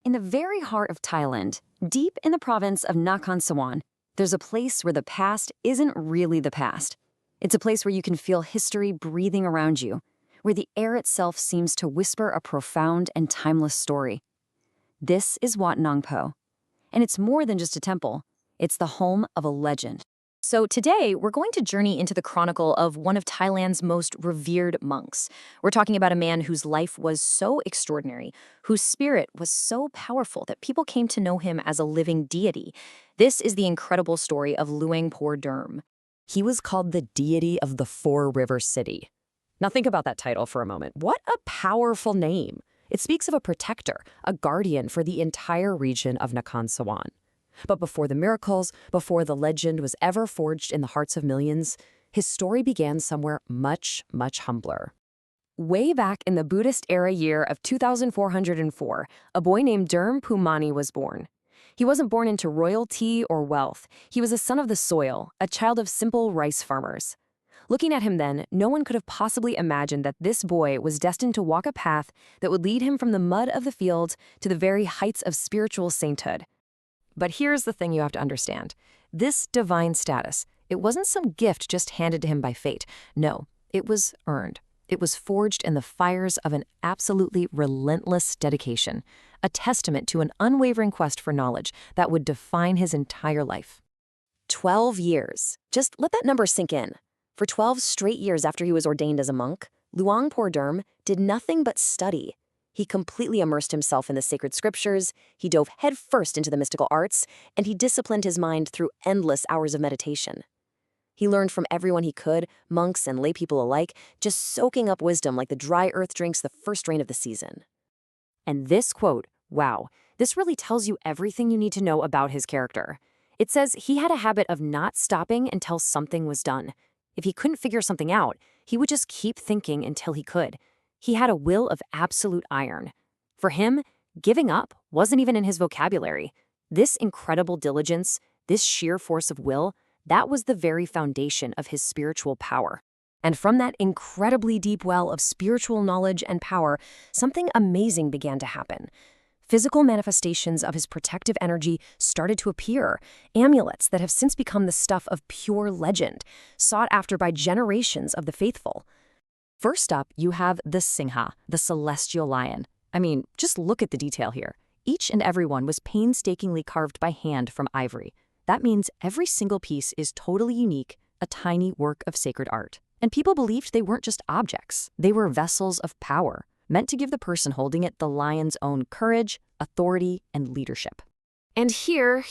In the very heart of Thailand, deep in the province of Nakhon Sawan, there's a place where the past isn't really the past. It's a place where you can feel history breathing around you, where the air itself seems to whisper a profound and timeless story. This is Wat Nong Pho, and it's more than just a temple. It's the home of a legend. So today, we're going to journey into the chronicle of one of Thailand's most revered monks. We're talking about a man whose life was so extraordinary, whose spirit was so powerful that people came to know him as a living deity. This is the incredible story of Luang Pho Derm. He was called the deity of the Four-River City. Now think about that title for a moment. What a powerful name. It speaks of a protector, a guardian for the entire region of Nakhon Sawan. But before the miracles, before the legend was ever forged in the hearts of millions, his story began somewhere much, much humbler. Way back in the Buddhist era year of 2404, a boy named Derm Phumanee was born. He wasn't born into royalty or wealth. He was a son of the soil, a child of simple rice farmers. Looking at him then, no one could have possibly imagined that this boy was destined to walk a path that would lead him from the mud of the field to the very heights of spiritual sainthood. But here's the thing you have to understand. This divine status, it wasn't some gift just handed to him by fate. No, it was earned. It was forged in the fires of an absolutely relentless dedication, a testament to an unwavering quest for knowledge that would define his entire life. 12 years. Just let that number sink in. For 12 straight years after he was ordained as a monk, Luang Pho Derm did nothing but study. He completely immersed himself in the sacred scriptures, he dove headfirst into the mystical arts, and he disciplined his mind through endless hours of meditation. He learned from everyone he could, monks and lay people alike, just soaking up wisdom like the dry earth drinks the first rain of the season. And this quote, wow, this really tells you everything you need to know about his character. It says he had a habit of not stopping until something was done. If he couldn't figure something out, he would just keep thinking until he could. He had a will of absolute iron. For him, giving up wasn't even in his vocabulary. This incredible diligence, this sheer force of will, that was the very foundation of his spiritual power. And from that incredibly deep well of spiritual knowledge and power, something amazing began to happen. Physical manifestations of his protective energy started to appear, amulets that have since become the stuff of pure legend, sought after by generations of the faithful. First up, you have the Singha, the celestial lion. I mean, just look at the detail here. Each and every one was painstakingly carved by hand from ivory. That means every single piece is totally unique, a tiny work of sacred art. And people believed they weren't just objects. They were vessels of power, meant to give the person holding it the lion's own courage, authority, and leadership. And here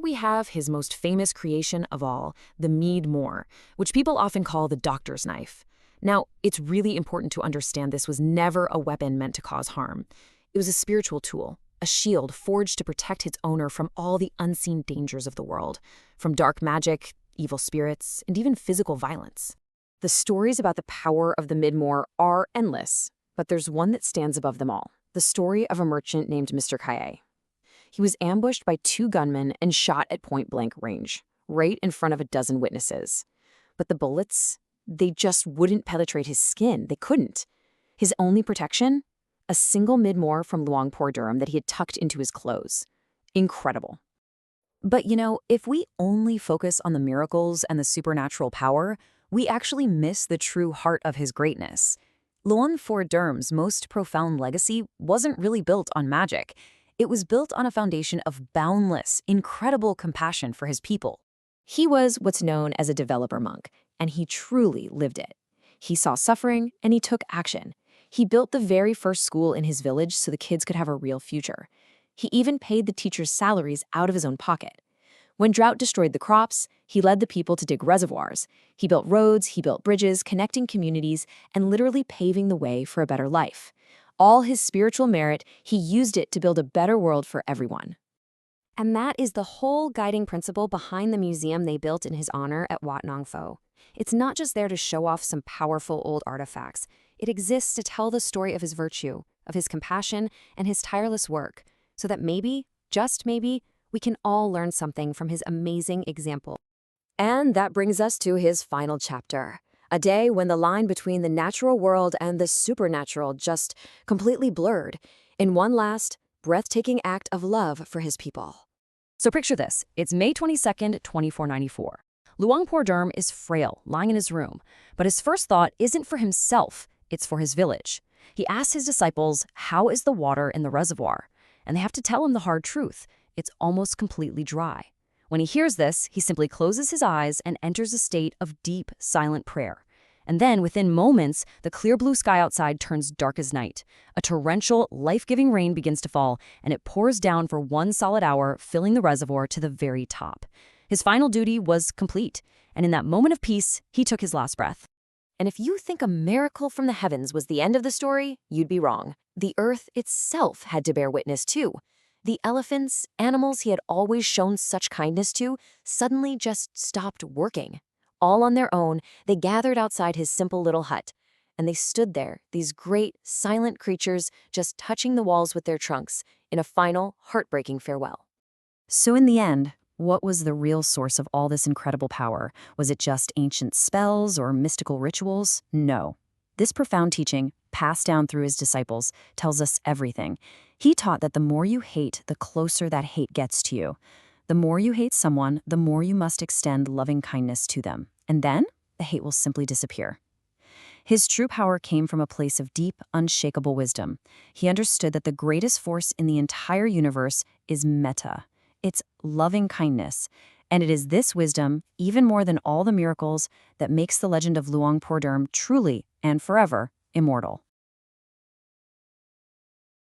we have his most famous creation of all, the mead moor, which people often call the doctor's knife. Now, it's really important to understand this was never a weapon meant to cause harm. It was a spiritual tool, a shield forged to protect its owner from all the unseen dangers of the world, from dark magic, evil spirits, and even physical violence. The stories about the power of the Midmoor are endless, but there's one that stands above them all, the story of a merchant named Mr. Kaye. He was ambushed by 2 gunmen and shot at point-blank range, right in front of a dozen witnesses. But the bullets, they just wouldn't penetrate his skin. They couldn't. His only protection? A single midmoor from Luang Pho Derm that he had tucked into his clothes. Incredible. But you know, if we only focus on the miracles and the supernatural power, we actually miss the true heart of his greatness. Luang Pho Derm's most profound legacy wasn't really built on magic. It was built on a foundation of boundless, incredible compassion for his people. He was what's known as a developer monk, and he truly lived it. He saw suffering, and he took action. He built the very first school in his village so the kids could have a real future. He even paid the teachers' salaries out of his own pocket. When drought destroyed the crops, he led the people to dig reservoirs. He built roads, he built bridges, connecting communities, and literally paving the way for a better life. All his spiritual merit, he used it to build a better world for everyone. And that is the whole guiding principle behind the museum they built in his honor at Wat Nong Pho. It's not just there to show off some powerful old artifacts. It exists to tell the story of his virtue, of his compassion, and his tireless work, so that maybe, just maybe, we can all learn something from his amazing example. And that brings us to his final chapter. A day when the line between the natural world and the supernatural just completely blurred. In one last, breathtaking act of love for his people. So picture this. It's May 22nd, 2494. Luang Pho Derm is frail, lying in his room. But his first thought isn't for himself, it's for his village. He asks his disciples, how is the water in the reservoir? And they have to tell him the hard truth. It's almost completely dry. When he hears this, he simply closes his eyes and enters a state of deep, silent prayer. And then, within moments, the clear blue sky outside turns dark as night. A torrential, life-giving rain begins to fall, and it pours down for 1 solid hour, filling the reservoir to the very top. His final duty was complete, and in that moment of peace, he took his last breath. And if you think a miracle from the heavens was the end of the story, you'd be wrong. The earth itself had to bear witness too. The elephants, animals he had always shown such kindness to, suddenly just stopped working. All on their own, they gathered outside his simple little hut. And they stood there, these great, silent creatures, just touching the walls with their trunks, in a final, heartbreaking farewell. So in the end, what was the real source of all this incredible power? Was it just ancient spells or mystical rituals? No. This profound teaching, passed down through his disciples, tells us everything. He taught that the more you hate, the closer that hate gets to you. The more you hate someone, the more you must extend loving kindness to them. And then, the hate will simply disappear. His true power came from a place of deep, unshakable wisdom. He understood that the greatest force in the entire universe is metta. It's loving kindness. And it is this wisdom, even more than all the miracles, that makes the legend of Luang Pho Derm truly and forever immortal.